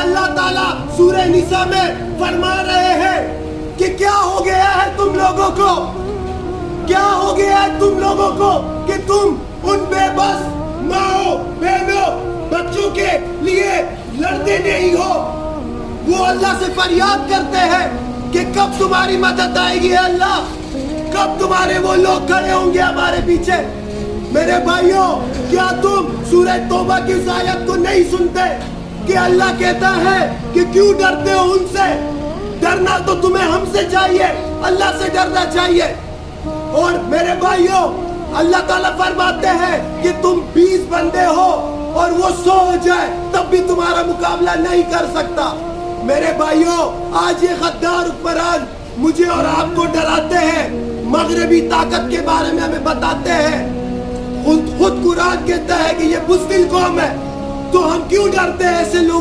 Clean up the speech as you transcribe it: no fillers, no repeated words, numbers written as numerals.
اللہ تعالیٰ سورہ نساء میں فرما رہے ہیں کہ کیا ہو گیا ہے تم لوگوں کو، کیا ہو گیا ہے تم لوگوں کو کہ تم ان بے بس ماؤں بہنوں بچوں کے لیے لڑتے نہیں ہو۔ وہ اللہ سے فریاد کرتے ہیں کہ کب تمہاری مدد آئے گی اللہ، کب تمہارے وہ لوگ کھڑے ہوں گے ہمارے پیچھے۔ میرے بھائیوں، کیا تم سورہ توبہ کی اس آیت کو نہیں سنتے کہ اللہ کہتا ہے کہ کیوں ڈرتے ہو ان سے؟ ڈرنا تو تمہیں ہم سے چاہیے، اللہ سے ڈرنا چاہیے۔ اور میرے بھائیوں، اللہ تعالیٰ فرماتے ہیں کہ تم 20 بندے ہو اور وہ 100 ہو جائے تب بھی تمہارا مقابلہ نہیں کر سکتا۔ میرے بھائیوں، آج یہ غدار حکمران مجھے اور آپ کو ڈراتے ہیں، مغربی طاقت کے بارے میں ہمیں بتاتے ہیں۔ خود قرآن کہتا ہے کہ یہ بزدل قوم ہے، تو ہم کیوں ڈرتے ہیں ایسے لوگ